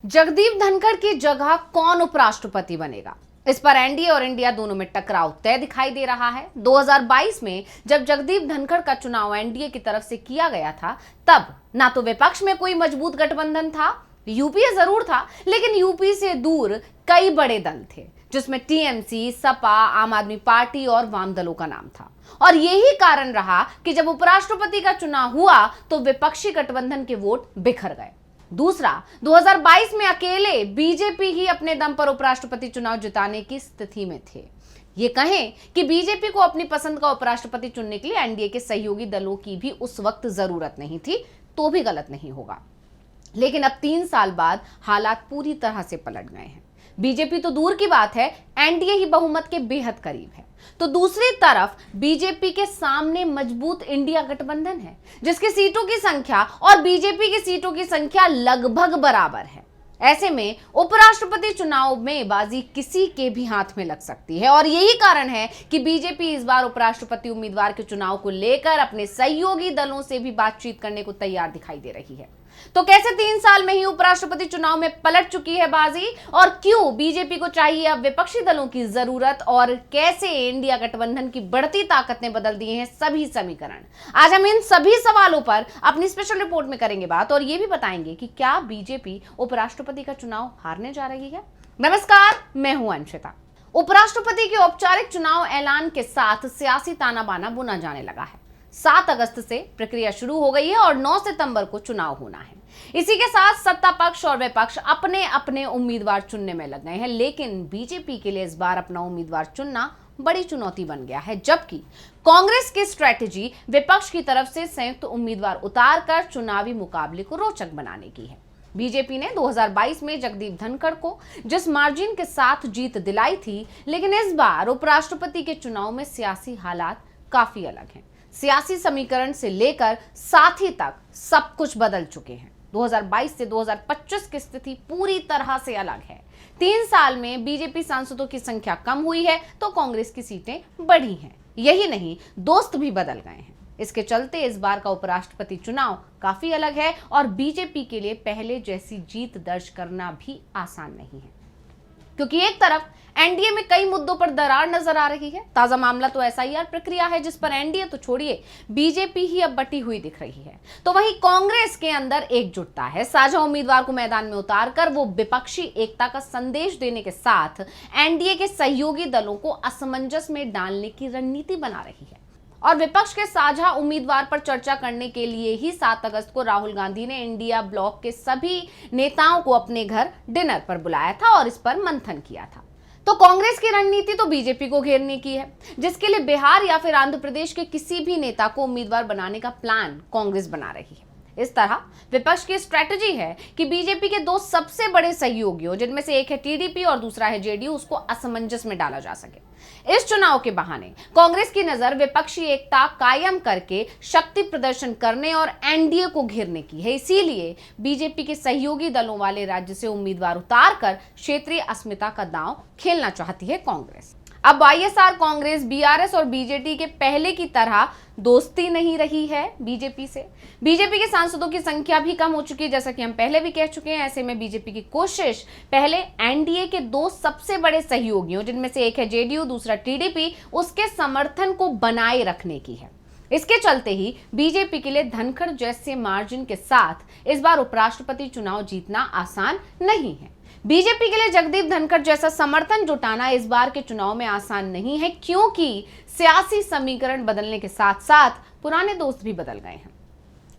जगदीप धनखड़ की जगह कौन उपराष्ट्रपति बनेगा, इस पर एनडीए और इंडिया दोनों में टकराव तय दिखाई दे रहा है। 2022 में जब जगदीप धनखड़ का चुनाव एनडीए की तरफ से किया गया था, तब ना तो विपक्ष में कोई मजबूत गठबंधन था, यूपीए जरूर था, लेकिन यूपी से दूर कई बड़े दल थे, जिसमें टीएमसी, सपा, आम आदमी पार्टी और वाम दलों का नाम था। और यही कारण रहा कि जब उपराष्ट्रपति का चुनाव हुआ तो विपक्षी गठबंधन के वोट बिखर गए। दूसरा, 2022 में अकेले बीजेपी ही अपने दम पर उपराष्ट्रपति चुनाव जिताने की स्थिति में थे। ये कहें कि बीजेपी को अपनी पसंद का उपराष्ट्रपति चुनने के लिए एनडीए के सहयोगी दलों की भी उस वक्त जरूरत नहीं थी, तो भी गलत नहीं होगा। लेकिन अब 3 साल बाद हालात पूरी तरह से पलट गए हैं। बीजेपी तो दूर की बात है, एनडीए ही बहुमत के बेहद करीब है। तो दूसरी तरफ बीजेपी के सामने मजबूत इंडिया गठबंधन है, जिसकी सीटों की संख्या और बीजेपी की सीटों की संख्या लगभग बराबर है। ऐसे में उपराष्ट्रपति चुनाव में बाजी किसी के भी हाथ में लग सकती है, और यही कारण है कि बीजेपी इस बार उपराष्ट्रपति उम्मीदवार के चुनाव को लेकर अपने सहयोगी दलों से भी बातचीत करने को तैयार दिखाई दे रही है। तो कैसे 3 साल में ही उपराष्ट्रपति चुनाव में पलट चुकी है बाजी, और क्यों बीजेपी को चाहिए अब विपक्षी दलों की जरूरत, और कैसे इंडिया गठबंधन की बढ़ती ताकत ने बदल दिए हैं सभी समीकरण। आज हम इन सभी सवालों पर अपनी स्पेशल रिपोर्ट में करेंगे बात, और ये भी बताएंगे कि क्या बीजेपी उपराष्ट्रपति का चुनाव हारने जा रही है। नमस्कार, मैं हूं अंशिता। उपराष्ट्रपति के औपचारिक चुनाव ऐलान के साथ सियासी ताना बाना बुना जाने लगा है। 7 अगस्त से प्रक्रिया शुरू हो गई है और 9 सितंबर को चुनाव होना है। इसी के साथ सत्ता पक्ष और विपक्ष अपने अपने उम्मीदवार चुनने में लग गए हैं, लेकिन बीजेपी के लिए इस बार अपना उम्मीदवार चुनना बड़ी चुनौती बन गया है। जबकि कांग्रेस की स्ट्रेटेजी विपक्ष की तरफ से संयुक्त उम्मीदवार उतारकर चुनावी मुकाबले को रोचक बनाने की है। बीजेपी ने 2022 में जगदीप धनखड़ को जिस मार्जिन के साथ जीत दिलाई थी, लेकिन इस बार उपराष्ट्रपति के चुनाव में सियासी हालात काफी अलग हैं। सियासी समीकरण से लेकर साथी तक सब कुछ बदल चुके हैं। 2022 से 2025 की स्थिति पूरी तरह से अलग है। 3 साल में बीजेपी सांसदों की संख्या कम हुई है तो कांग्रेस की सीटें बढ़ी हैं। यही नहीं, दोस्त भी बदल गए हैं। इसके चलते इस बार का उपराष्ट्रपति चुनाव काफी अलग है, और बीजेपी के लिए पहले जैसी जीत दर्ज करना भी आसान नहीं है, क्योंकि एक तरफ एनडीए में कई मुद्दों पर दरार नजर आ रही है। ताजा मामला तो एसआईआर प्रक्रिया है, जिस पर एनडीए तो छोड़िए, बीजेपी ही अब बटी हुई दिख रही है। तो वहीं कांग्रेस के अंदर एकजुटता है। साझा उम्मीदवार को मैदान में उतारकर वो विपक्षी एकता का संदेश देने के साथ एनडीए के सहयोगी दलों को असमंजस में डालने की रणनीति बना रही है। और विपक्ष के साझा उम्मीदवार पर चर्चा करने के लिए ही 7 अगस्त को राहुल गांधी ने इंडिया ब्लॉक के सभी नेताओं को अपने घर डिनर पर बुलाया था और इस पर मंथन किया था। तो कांग्रेस की रणनीति तो बीजेपी को घेरने की है, जिसके लिए बिहार या फिर आंध्र प्रदेश के किसी भी नेता को उम्मीदवार बनाने का प्लान कांग्रेस बना रही है। इस तरह विपक्ष की स्ट्रेटजी है कि बीजेपी के 2 सबसे बड़े सहयोगियों, जिनमें से एक है टीडीपी और दूसरा है जेडीयू, उसको असमंजस में डाला जा सके। इस चुनाव के बहाने कांग्रेस की नजर विपक्षी एकता कायम करके शक्ति प्रदर्शन करने और एनडीए को घेरने की है। इसीलिए बीजेपी के सहयोगी दलों वाले राज्य से उम्मीदवार उतारकर क्षेत्रीय अस्मिता का दांव खेलना चाहती है कांग्रेस। अब वाईएसआर कांग्रेस, बीआरएस और बीजेटी के पहले की तरह दोस्ती नहीं रही है बीजेपी से। बीजेपी के सांसदों की संख्या भी कम हो चुकी है, जैसा कि हम पहले भी कह चुके हैं। ऐसे में बीजेपी की कोशिश पहले एनडीए के 2 सबसे बड़े सहयोगियों, जिनमें से एक है जेडीयू, दूसरा टीडीपी, उसके समर्थन को बनाए रखने की है। इसके चलते ही बीजेपी के लिए धनखड़ जैसे मार्जिन के साथ इस बार उपराष्ट्रपति चुनाव जीतना आसान नहीं है। बीजेपी के लिए जगदीप धनखड़ जैसा समर्थन जुटाना इस बार के चुनाव में आसान नहीं है, क्योंकि सियासी समीकरण बदलने के साथ साथ पुराने दोस्त भी बदल गए हैं।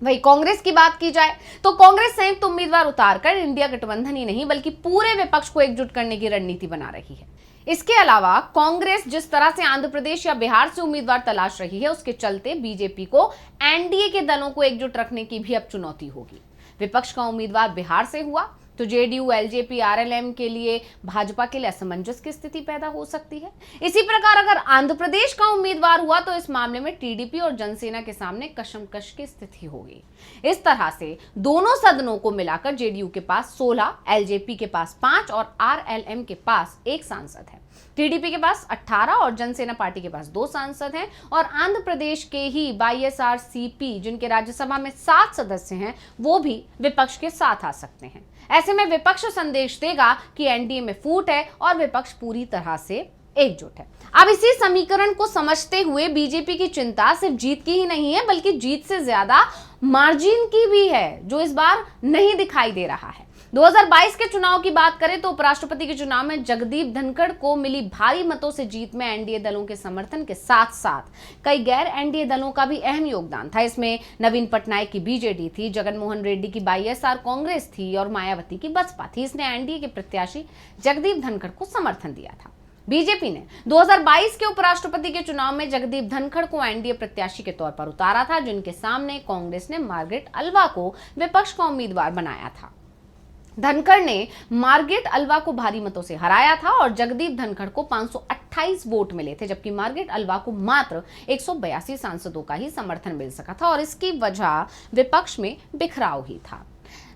वही कांग्रेस की बात की जाए तो कांग्रेस संयुक्त उम्मीदवार उतारकर इंडिया गठबंधन ही नहीं बल्कि पूरे विपक्ष को एकजुट करने की रणनीति बना रही है। इसके अलावा कांग्रेस जिस तरह से आंध्र प्रदेश या बिहार से उम्मीदवार तलाश रही है, उसके चलते बीजेपी को एनडीए के दलों को एकजुट रखने की भी अब चुनौती होगी। विपक्ष का उम्मीदवार बिहार से हुआ तो जेडीयू, एलजेपी, आरएलएम के लिए भाजपा के लिए असमंजस की स्थिति पैदा हो सकती है। इसी प्रकार अगर आंध्र प्रदेश का उम्मीदवार हुआ तो इस मामले में टीडीपी और जनसेना के सामने कशमकश की स्थिति होगी। इस तरह से दोनों सदनों को मिलाकर जेडीयू के पास 16, एलजेपी के पास 5 और आरएलएम के पास 1 सांसद है। टीडीपी के पास 18 और जनसेना पार्टी के पास 2 सांसद हैं, और आंध्र प्रदेश के ही वाईएसआरसीपी, जिनके राज्यसभा में 7 सदस्य हैं, वो भी विपक्ष के साथ आ सकते हैं। ऐसे में विपक्ष संदेश देगा कि एनडीए में फूट है और विपक्ष पूरी तरह से एकजुट है। अब इसी समीकरण को समझते हुए बीजेपी की चिंता सिर्फ जीत की ही नहीं है, बल्कि जीत से ज्यादा मार्जिन की भी है, जो इस बार नहीं दिखाई दे रहा है। 2022 के चुनाव की बात करें तो उपराष्ट्रपति के चुनाव में जगदीप धनखड़ को मिली भारी मतों से जीत में एनडीए दलों के समर्थन के साथ साथ कई गैर एनडीए दलों का भी अहम योगदान था। इसमें नवीन पटनायक की बीजेडी थी, जगनमोहन रेड्डी की वाईएसआर कांग्रेस थी और मायावती की बसपा थी। इसने एनडीए के प्रत्याशी जगदीप धनखड़ को समर्थन दिया था। बीजेपी ने 2022 के उपराष्ट्रपति के चुनाव में जगदीप धनखड़ को एनडीए प्रत्याशी के तौर पर उतारा था, जिनके सामने कांग्रेस ने मार्गरेट अल्वा को विपक्ष का उम्मीदवार बनाया था। धनखड़ ने मार्गरेट अल्वा को भारी मतों से हराया था और जगदीप धनखड़ को 528 वोट मिले थे, जबकि मार्गरेट अल्वा को मात्र 182 सांसदों का ही समर्थन मिल सका था और इसकी वजह विपक्ष में बिखराव ही था।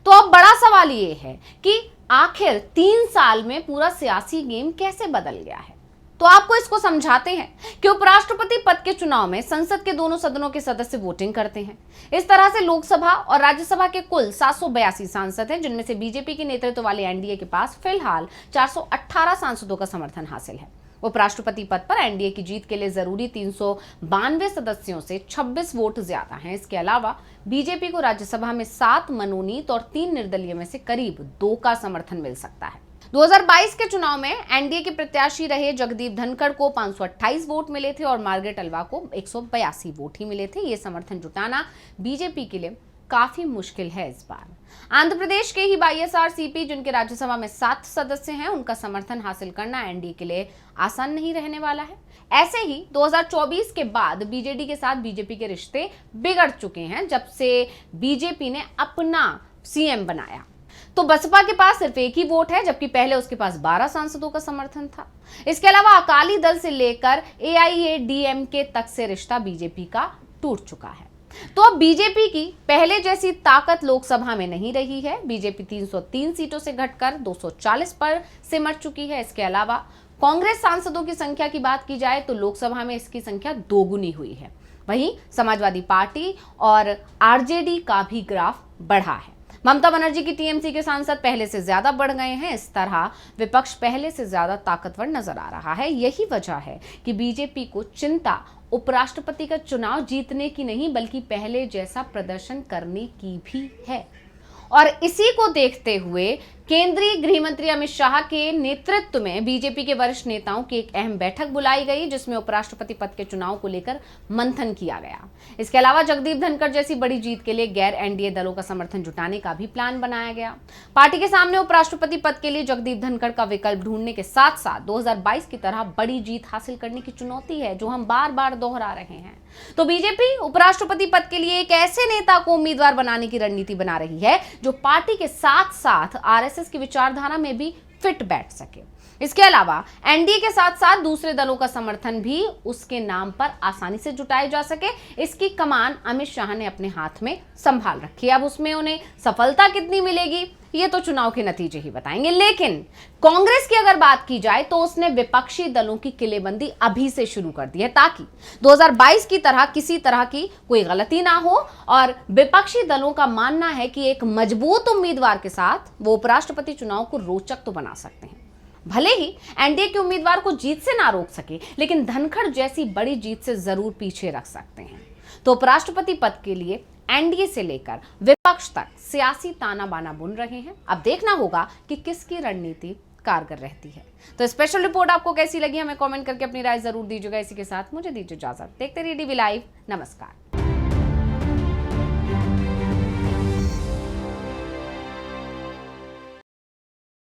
तो अब बड़ा सवाल ये है कि आखिर 3 साल में पूरा सियासी गेम कैसे बदल गया है। तो आपको इसको समझाते हैं कि उपराष्ट्रपति पद के चुनाव में संसद के दोनों सदनों के सदस्य वोटिंग करते हैं। इस तरह से लोकसभा और राज्यसभा के कुल 782 सांसद हैं, जिनमें से बीजेपी के नेतृत्व वाले एनडीए के पास फिलहाल 418 सांसदों का समर्थन हासिल है। उपराष्ट्रपति पद पर एनडीए की जीत के लिए जरूरी 392 सदस्यों से 26 वोट ज्यादा हैं। इसके अलावा बीजेपी को राज्यसभा में 7 मनोनीत और 3 निर्दलीय में से करीब 2 का समर्थन मिल सकता है। 2022 के चुनाव में एनडीए के प्रत्याशी रहे जगदीप धनखड़ को 528 वोट मिले थे और मार्गरेट अल्वा को 182 वोट ही मिले थे। ये समर्थन जुटाना बीजेपी के लिए काफी मुश्किल है इस बार। आंध्र प्रदेश के ही वाईएसआर सीपी, जिनके राज्यसभा में 7 सदस्य हैं, उनका समर्थन हासिल करना एनडीए के लिए आसान नहीं रहने वाला है। ऐसे ही 2024 के बाद बीजेडी के साथ बीजेपी के रिश्ते बिगड़ चुके हैं, जब से बीजेपी ने अपना सीएम बनाया। तो बसपा के पास सिर्फ 1 ही वोट है, जबकि पहले उसके पास 12 सांसदों का समर्थन था। इसके अलावा अकाली दल से लेकर एआईएडीएमके तक से रिश्ता बीजेपी का टूट चुका है। तो अब बीजेपी की पहले जैसी ताकत लोकसभा में नहीं रही है। बीजेपी 303 सीटों से घटकर 240 पर सिमट चुकी है। इसके अलावा कांग्रेस सांसदों की संख्या की बात की जाए तो लोकसभा में इसकी संख्या दोगुनी हुई है। वहीं समाजवादी पार्टी और आरजेडी का भी ग्राफ बढ़ा है। ममता बनर्जी की टीएमसी के सांसद पहले से ज्यादा बढ़ गए हैं। इस तरह विपक्ष पहले से ज्यादा ताकतवर नजर आ रहा है। यही वजह है कि बीजेपी को चिंता उपराष्ट्रपति का चुनाव जीतने की नहीं, बल्कि पहले जैसा प्रदर्शन करने की भी है। और इसी को देखते हुए केंद्रीय गृह मंत्री अमित शाह के नेतृत्व में बीजेपी के वरिष्ठ नेताओं की एक अहम बैठक बुलाई गई, जिसमें उपराष्ट्रपति पद के चुनाव को लेकर मंथन किया गया। इसके अलावा जगदीप धनखड़ जैसी बड़ी जीत के लिए गैर एनडीए दलों का समर्थन जुटाने का भी प्लान बनाया गया। पार्टी के सामने उपराष्ट्रपति पद के लिए जगदीप धनखड़ का विकल्प ढूंढने के साथ साथ 2022 की तरह बड़ी जीत हासिल करने की चुनौती है, जो हम बार बार दोहरा रहे हैं। तो बीजेपी उपराष्ट्रपति पद के लिए एक ऐसे नेता को उम्मीदवार बनाने की रणनीति बना रही है जो पार्टी के साथ साथ आरएसएस की विचारधारा में भी फिट बैठ सके। इसके अलावा एनडीए के साथ साथ दूसरे दलों का समर्थन भी उसके नाम पर आसानी से जुटाया जा सके, इसकी कमान अमित शाह ने अपने हाथ में संभाल रखी है। अब उसमें उन्हें सफलता कितनी मिलेगी ये तो चुनाव के नतीजे ही बताएंगे। लेकिन कांग्रेस की अगर बात की जाए तो उसने विपक्षी दलों की किलेबंदी अभी से शुरू कर दी है, ताकि 2022 की तरह किसी तरह की कोई गलती ना हो। और विपक्षी दलों का मानना है कि एक मजबूत उम्मीदवार के साथ वो उपराष्ट्रपति चुनाव को रोचक तो बना सकते हैं। भले ही एनडीए के उम्मीदवार को जीत से ना रोक सके, लेकिन धनखड़ जैसी बड़ी जीत से जरूर पीछे रख सकते हैं। तो उपराष्ट्रपति पद के लिए एनडीए से लेकर विपक्ष तक सियासी ताना बाना बुन रहे हैं। अब देखना होगा कि किसकी रणनीति कारगर रहती है। तो स्पेशल रिपोर्ट आपको कैसी लगी हमें कमेंट करके अपनी राय जरूर दीजिएगा। इसी के साथ मुझे दीजिए इजाजत। देखते रहिए डीवी लाइव। नमस्कार।